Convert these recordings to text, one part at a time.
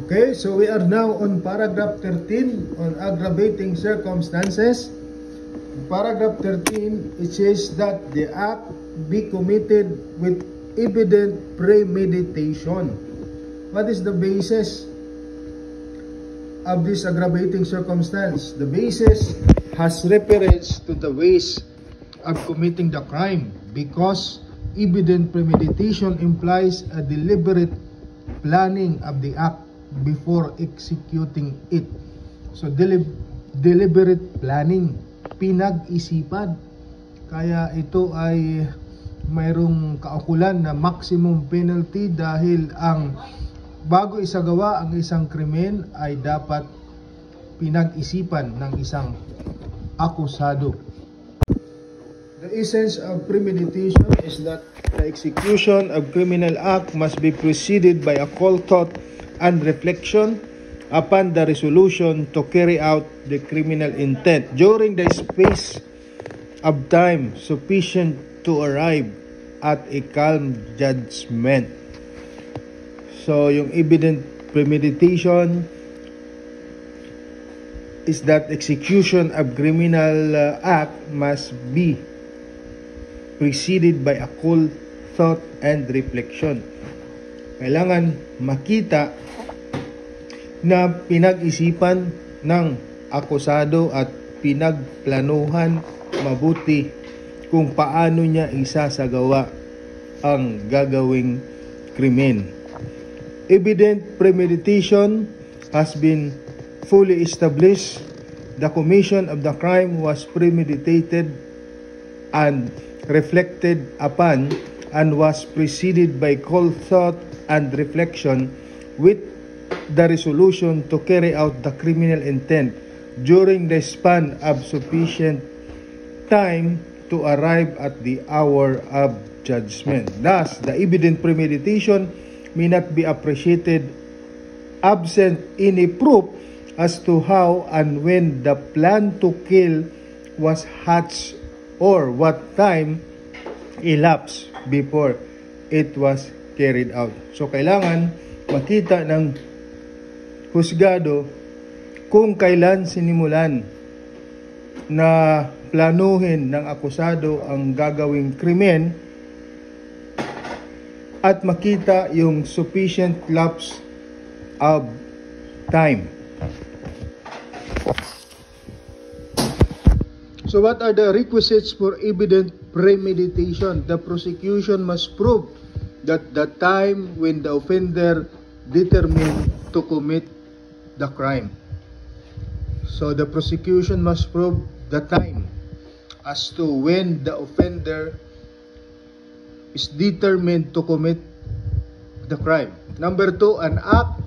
Okay, so we are now on paragraph 13 on aggravating circumstances. Paragraph 13, it says that the act be committed with evident premeditation. What is the basis of this aggravating circumstance? The basis has reference to the ways of committing the crime, because evident premeditation implies a deliberate planning of the act before executing it. So deliberate planning, pinag-isipan. Kaya ito ay mayroong kaukulan na maximum penalty, dahil ang bago isagawa ang isang krimen ay dapat pinag-isipan ng isang akusado. The essence of premeditation is that the execution of criminal act must be preceded by a cold thought and reflection upon the resolution to carry out the criminal intent during the space of time sufficient to arrive at a calm judgment. So, yung evident premeditation is that execution of criminal act must be preceded by a cold thought and reflection. Kailangan makita na pinag-isipan ng akusado at pinagplanuhan mabuti kung paano niya isasagawa ang gagawing krimen. Evident premeditation has been fully established. The commission of the crime was premeditated and reflected upon, and was preceded by cold thought and reflection with the resolution to carry out the criminal intent during the span of sufficient time to arrive at the hour of judgment. Thus, the evident premeditation may not be appreciated absent any proof as to how and when the plan to kill was hatched or what time elapsed before it was carried out. So, kailangan makita ng husgado kung kailan sinimulan na planuhin ng akusado ang gagawing krimen, at makita yung sufficient lapse of time. So what are the requisites for evident premeditation? The prosecution must prove that the time when the offender determined to commit the crime. So the prosecution must prove the time as to when the offender is determined to commit the crime. Number 2, an act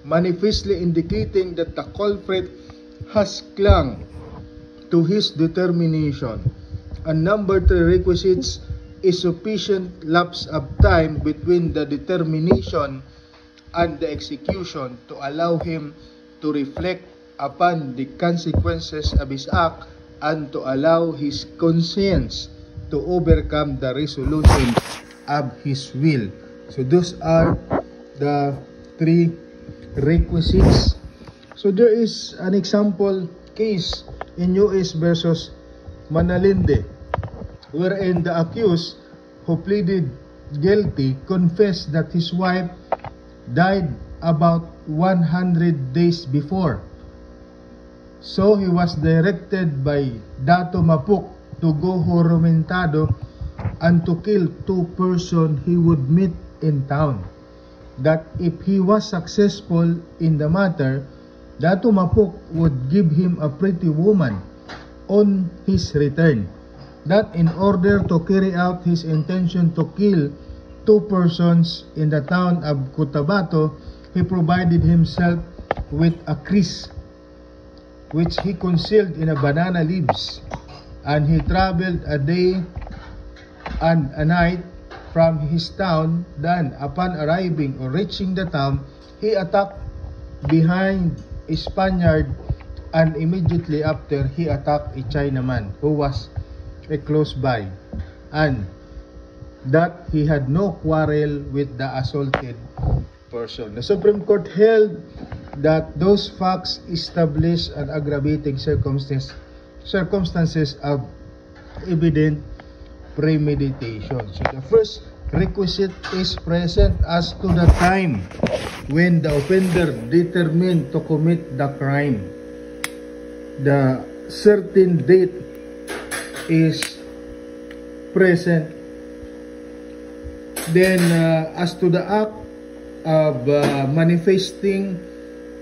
manifestly indicating that the culprit has clung to his determination. And number 3 requisites is sufficient lapse of time between the determination and the execution to allow him to reflect upon the consequences of his act and to allow his conscience to overcome the resolution of his will. So those are the 3 requisites. So there is an example case in U.S. versus Manalinde, wherein the accused who pleaded guilty confessed that his wife died about 100 days before. So he was directed by Dato Mapuk to go Juramentado and to kill 2 persons he would meet in town. That if he was successful in the matter, Dato Mapuk would give him a pretty woman on his return. That in order to carry out his intention to kill 2 persons in the town of Cotabato, he provided himself with a kriss, which he concealed in a banana leaves, and he traveled a day and a night from his town. Then, upon arriving or reaching the town, he attacked behind a Spaniard, and immediately after he attacked a Chinaman who was close by, and that he had no quarrel with the assaulted person. The Supreme Court held that those facts establish an aggravating circumstances of evident premeditation. So the first requisite is present as to the time when the offender determined to commit the crime. The certain date is present. Then as to the act of manifesting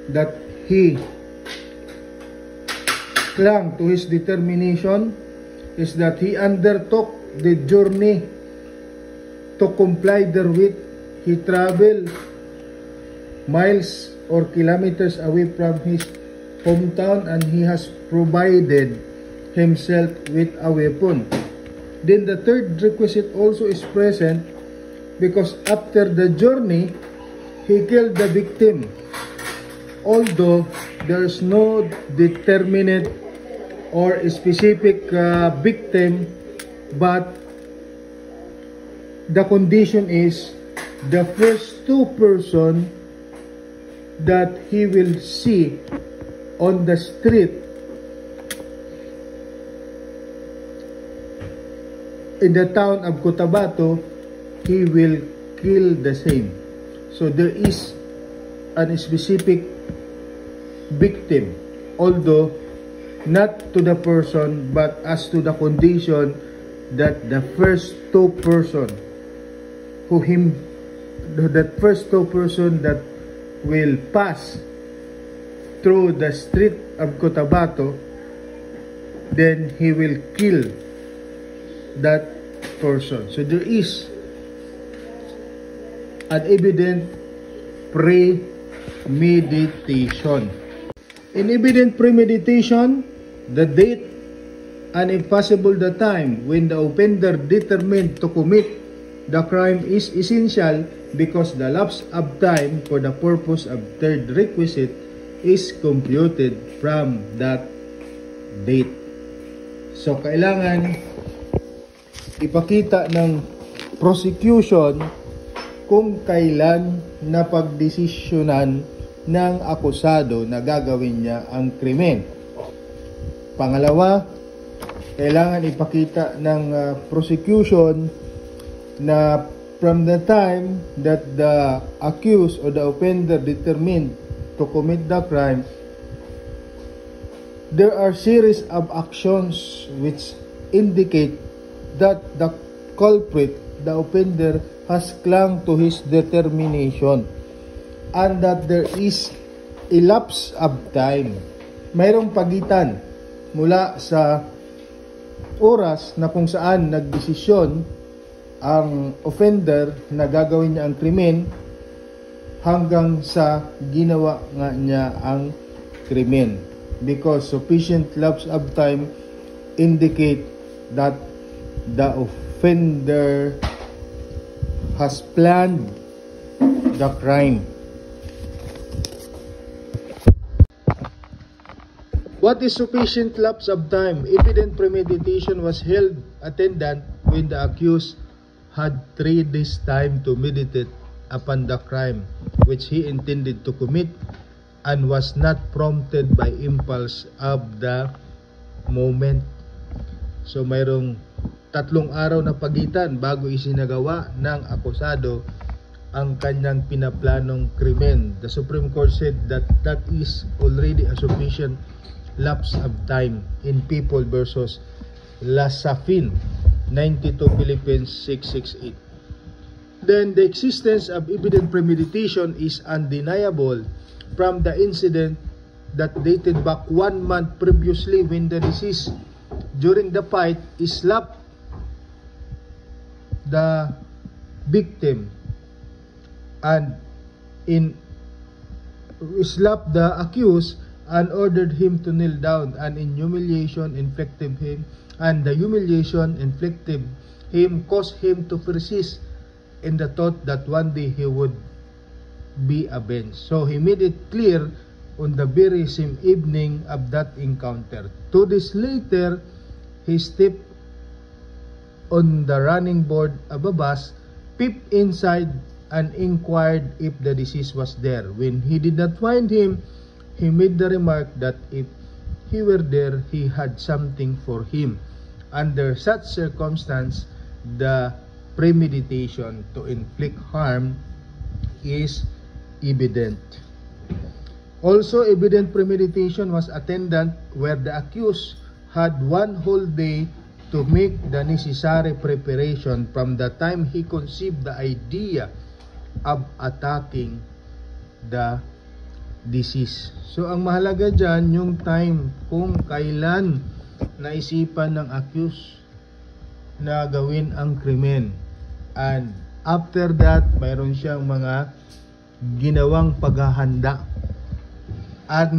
that he clung to his determination is that he undertook the journey to comply therewith. He traveled miles or kilometers away from his hometown and he has provided himself with a weapon. Then the third requisite also is present because after the journey, he killed the victim. Although there is no determinate or specific victim, but the condition is the first two person that he will see on the street in the town of Cotabato, he will kill the same. So there is a specific victim, although not to the person but as to the condition that the first two person that will pass through the street of Cotabato, then he will kill that person. So there is an evident premeditation. In evident premeditation, the date and if possible the time when the offender determined to commit the crime is essential because the lapse of time for the purpose of third requisite is computed from that date. So kailangan ipakita ng prosecution kung kailan napagdesisyonan ng akusado na gagawin niya ang krimen. Pangalawa, kailangan ipakita ng prosecution na from the time that the accused or the offender determined to commit the crime, there are series of actions which indicate that the culprit, the offender, has clung to his determination and that there is a lapse of time. Mayroong pagitan mula sa oras na kung saan nagdesisyon ang offender na gagawin niya ang krimen hanggang sa ginawa nga niya ang krimen, because sufficient lapse of time indicate that the offender has planned the crime. What is sufficient lapse of time? Evident premeditation was held attendant when the accused had 3 days time to meditate upon the crime which he intended to commit and was not prompted by impulse of the moment. So mayroong 3 araw na pagitan bago isinagawa ng akusado ang kanyang pinaplanong krimen. The Supreme Court said that that is already a sufficient lapse of time in People versus Lasafin, 92 Philippines 668. Then the existence of evident premeditation is undeniable from the incident that dated back 1 month previously when the deceased during the fight slapped the victim and slapped the accused and ordered him to kneel down, and in humiliation inflicted him, and the humiliation inflicted him caused him to persist in the thought that one day he would be avenged. So he made it clear on the very same evening of that encounter. 2 days later, he stepped on the running board of a bus, peeped inside and inquired if the deceased was there. When he did not find him, he made the remark that if he were there, he had something for him. Under such circumstance, the premeditation to inflict harm is evident. Also, evident premeditation was attendant where the accused had one whole day to make the necessary preparation from the time he conceived the idea of attacking the deceased. So, ang mahalaga dyan, yung time kung kailan naisipan ng accused na gawin ang krimen. And after that, mayroon siyang mga ginawang paghahanda. At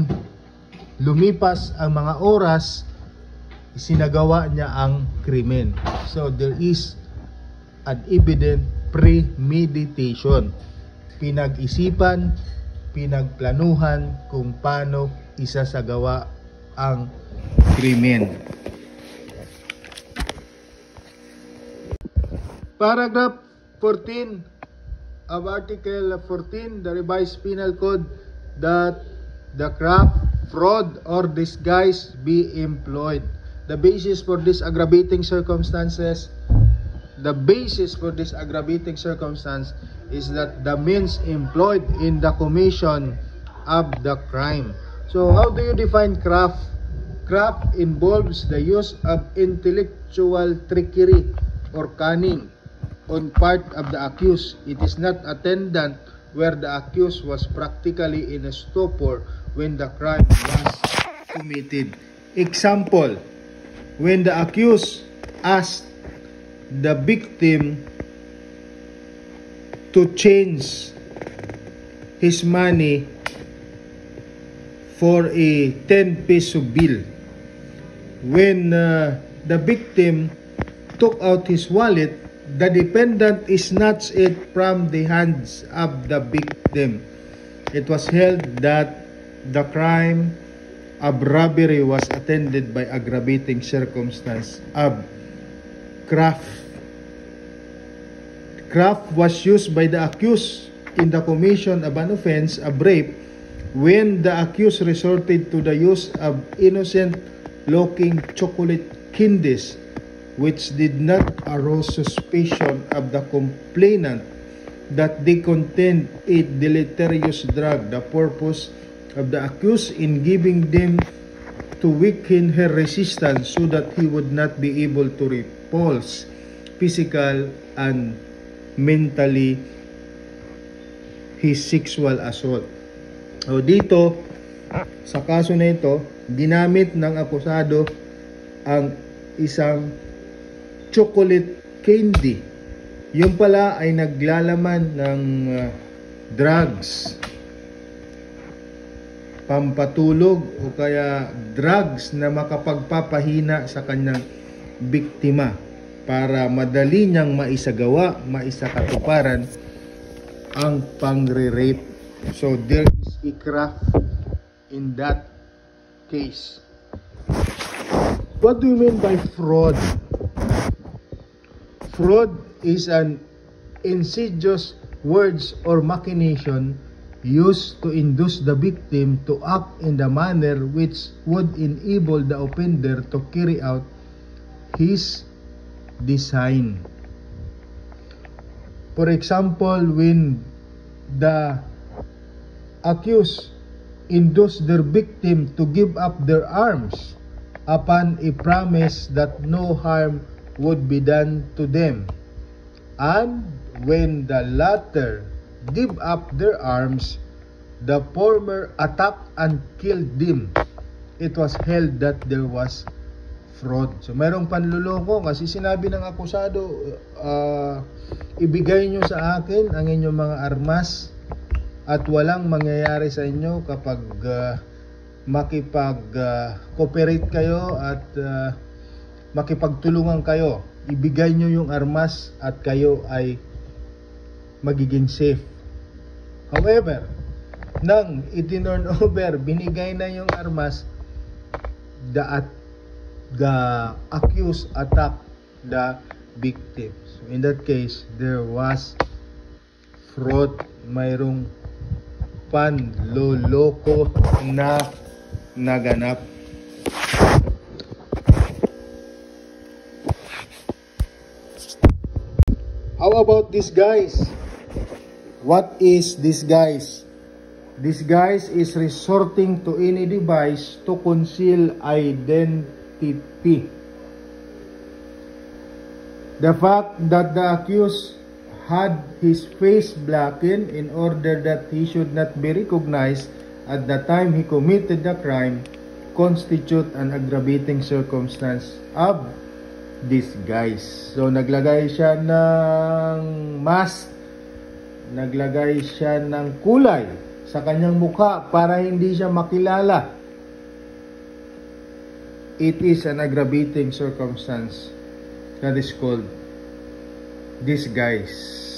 lumipas ang mga oras, sinagawa niya ang krimen. So there is an evident premeditation. Pinag-isipan, pinagplanuhan kung paano isasagawa ang krimen. Paragraph 14 of Article 14, the Revised Penal Code, that the craft, fraud, or disguise be employed. The basis for this aggravating circumstance is that the means employed in the commission of the crime. So how do you define craft? Craft involves the use of intellectual trickery or cunning on part of the accused. It is not attendant where the accused was practically in a stupor when the crime was committed. Example, when the accused asked the victim to change his money for a 10 peso bill. When the victim took out his wallet, the defendant snatched it from the hands of the victim. It was held that the crime of robbery was attended by aggravating circumstance of craft. Craft was used by the accused in the commission of an offense of rape when the accused resorted to the use of innocent-looking chocolate candies which did not arouse suspicion of the complainant that they contained a deleterious drug. The purpose of the accused in giving them to weaken her resistance so that he would not be able to repulse physical and mentally his sexual assault. So dito, sa kaso na ito, ginamit ng akusado ang isang chocolate candy. Yung pala ay naglalaman ng drugs, pampatulog o kaya drugs na makapagpapahina sa kanyang biktima para madali niyang maisakatuparan ang pangre-rape. So there is a craft in that case. What do you mean by fraud? Fraud is an insidious words or machination used to induce the victim to act in the manner which would enable the offender to carry out his design. For example, when the accused induced their victim to give up their arms upon a promise that no harm would be done to them, and when the latter give up their arms, the former attacked and killed them. It was held that there was fraud. So mayroong panluloko kasi sinabi ng akusado, ibigay nyo sa akin ang inyong mga armas at walang mangyayari sa inyo kapag makipag-cooperate kayo at makipagtulungan kayo. Ibigay nyo yung armas at kayo ay magiging safe. However, nang itinurn over, binigay na yung armas, the accused attacked the victim. So in that case, there was fraud, mayroong panloloko na naganap. How about this guys? What is this guys? This guys is resorting to any device to conceal identity. The fact that the accused had his face blackened in order that he should not be recognized at the time he committed the crime constitute an aggravating circumstance of disguise. So naglagay siya ng mask, naglagay siya ng kulay sa kanyang mukha para hindi siya makilala. It is an aggravating circumstance that is called disguise.